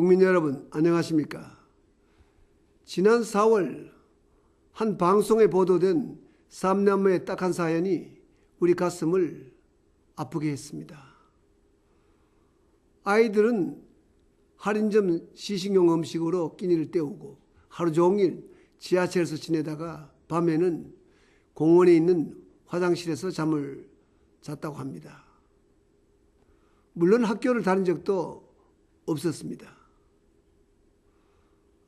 국민 여러분 안녕하십니까? 지난 4월 한 방송에 보도된 3남매의 딱한 사연이 우리 가슴을 아프게 했습니다. 아이들은 할인점 시식용 음식으로 끼니를 때우고 하루 종일 지하철에서 지내다가 밤에는 공원에 있는 화장실에서 잠을 잤다고 합니다. 물론 학교를 다닌 적도 없었습니다.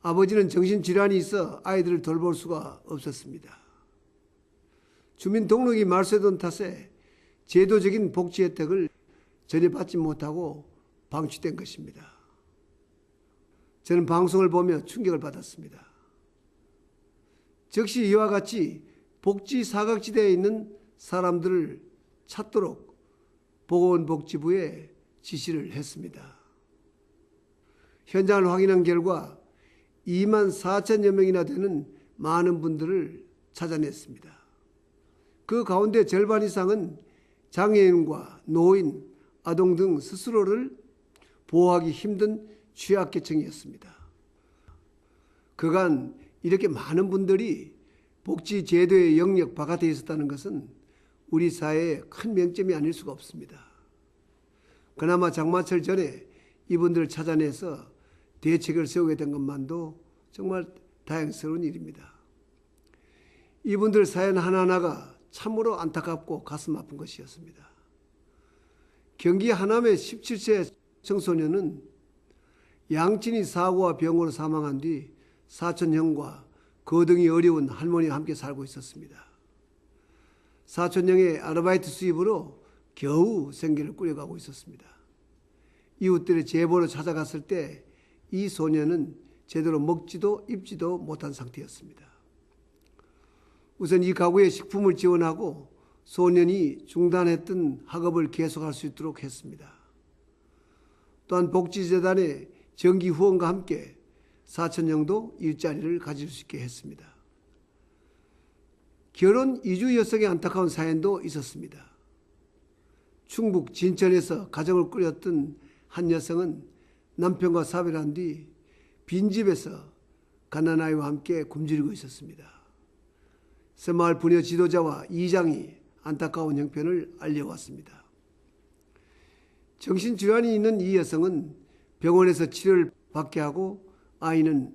아버지는 정신질환이 있어 아이들을 돌볼 수가 없었습니다. 주민등록이 말소된 탓에 제도적인 복지 혜택을 전혀 받지 못하고 방치된 것입니다. 저는 방송을 보며 충격을 받았습니다. 즉시 이와 같이 복지 사각지대에 있는 사람들을 찾도록 보건복지부에 지시를 했습니다. 현장을 확인한 결과 2만 4천여 명이나 되는 많은 분들을 찾아냈습니다. 그 가운데 절반 이상은 장애인과 노인, 아동 등 스스로를 보호하기 힘든 취약계층이었습니다. 그간 이렇게 많은 분들이 복지제도의 영역 바깥에 있었다는 것은 우리 사회의 큰 명점이 아닐 수가 없습니다. 그나마 장마철 전에 이분들을 찾아내서 대책을 세우게 된 것만도 정말 다행스러운 일입니다. 이분들 사연 하나하나가 참으로 안타깝고 가슴 아픈 것이었습니다. 경기 하남의 17세 청소년은 양친이 사고와 병으로 사망한 뒤 사촌 형과 거동이 어려운 할머니와 함께 살고 있었습니다. 사촌 형의 아르바이트 수입으로 겨우 생계를 꾸려가고 있었습니다. 이웃들의 제보로 찾아갔을 때 이 소년은 제대로 먹지도 입지도 못한 상태였습니다. 우선 이 가구에 식품을 지원하고 소년이 중단했던 학업을 계속할 수 있도록 했습니다. 또한 복지재단의 정기 후원과 함께 사촌형도 일자리를 가질 수 있게 했습니다. 결혼 이주 여성의 안타까운 사연도 있었습니다. 충북 진천에서 가정을 꾸렸던 한 여성은 남편과 사별한 뒤 빈집에서 갓난아이와 함께 굶주리고 있었습니다. 새마을 부녀 지도자와 이장이 안타까운 형편을 알려왔습니다. 정신질환이 있는 이 여성은 병원에서 치료를 받게 하고 아이는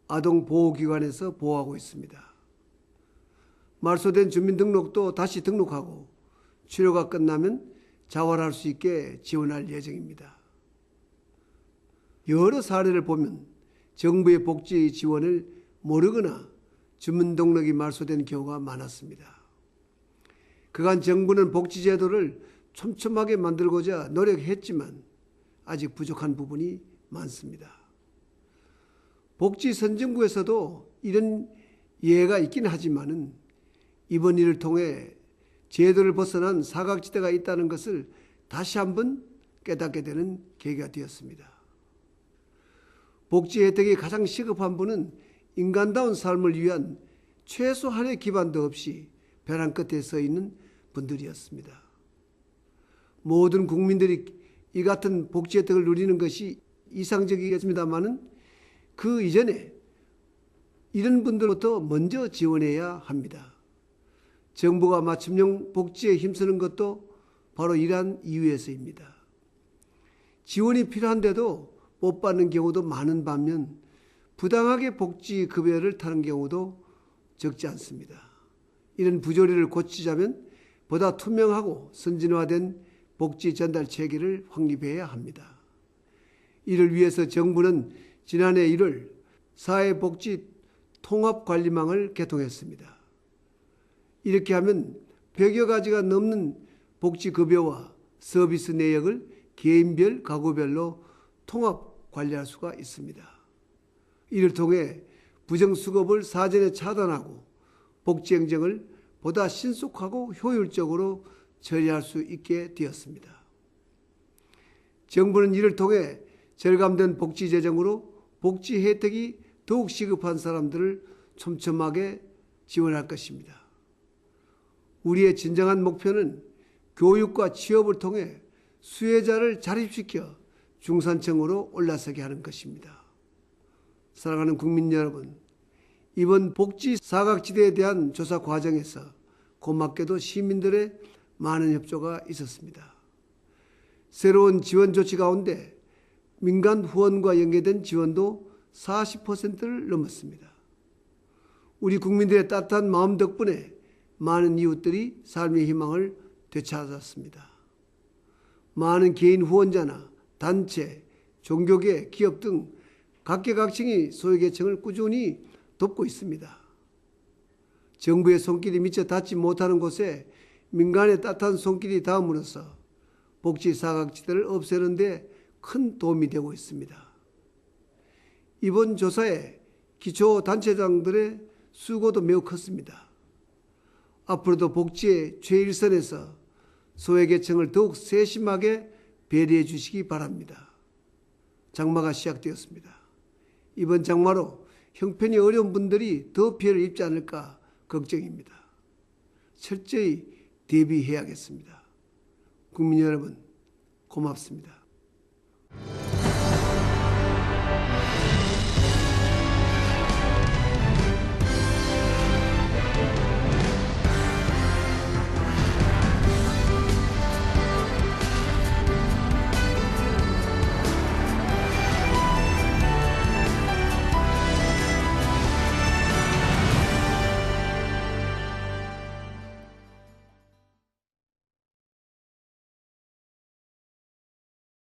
아동보호기관에서 보호하고 있습니다. 말소된 주민등록도 다시 등록하고 치료가 끝나면 자활할 수 있게 지원할 예정입니다. 여러 사례를 보면 정부의 복지 지원을 모르거나 주민등록이 말소된 경우가 많았습니다. 그간 정부는 복지제도를 촘촘하게 만들고자 노력했지만 아직 부족한 부분이 많습니다. 복지선진국에서도 이런 예가 있긴 하지만은 이번 일을 통해 제도를 벗어난 사각지대가 있다는 것을 다시 한번 깨닫게 되는 계기가 되었습니다. 복지 혜택이 가장 시급한 분은 인간다운 삶을 위한 최소한의 기반도 없이 벼랑 끝에 서 있는 분들이었습니다. 모든 국민들이 이 같은 복지 혜택을 누리는 것이 이상적이겠습니다마는 그 이전에 이런 분들부터 먼저 지원해야 합니다. 정부가 맞춤형 복지에 힘쓰는 것도 바로 이러한 이유에서입니다. 지원이 필요한데도 못 받는 경우도 많은 반면 부당하게 복지급여를 타는 경우도 적지 않습니다. 이런 부조리를 고치자면 보다 투명하고 선진화된 복지 전달 체계를 확립해야 합니다. 이를 위해서 정부는 지난해 1월 사회복지 통합관리망을 개통했습니다. 이렇게 하면 100여 가지가 넘는 복지급여와 서비스 내역을 개인별, 가구별로 통합 관리할 수가 있습니다. 이를 통해 부정수급을 사전에 차단하고 복지행정을 보다 신속하고 효율적으로 처리할 수 있게 되었습니다. 정부는 이를 통해 절감된 복지재정으로 복지 혜택이 더욱 시급한 사람들을 촘촘하게 지원할 것입니다. 우리의 진정한 목표는 교육과 취업을 통해 수혜자를 자립시켜 중산층으로 올라서게 하는 것입니다. 사랑하는 국민 여러분, 이번 복지 사각지대에 대한 조사 과정에서 고맙게도 시민들의 많은 협조가 있었습니다. 새로운 지원 조치 가운데 민간 후원과 연계된 지원도 40%를 넘었습니다. 우리 국민들의 따뜻한 마음 덕분에 많은 이웃들이 삶의 희망을 되찾았습니다. 많은 개인 후원자나 단체, 종교계, 기업 등 각계각층이 소외계층을 꾸준히 돕고 있습니다. 정부의 손길이 미처 닿지 못하는 곳에 민간의 따뜻한 손길이 닿음으로써 복지 사각지대를 없애는 데 큰 도움이 되고 있습니다. 이번 조사에 기초단체장들의 수고도 매우 컸습니다. 앞으로도 복지의 최일선에서 소외계층을 더욱 세심하게 배려해 주시기 바랍니다. 장마가 시작되었습니다. 이번 장마로 형편이 어려운 분들이 더 피해를 입지 않을까 걱정입니다. 철저히 대비해야겠습니다. 국민 여러분, 고맙습니다.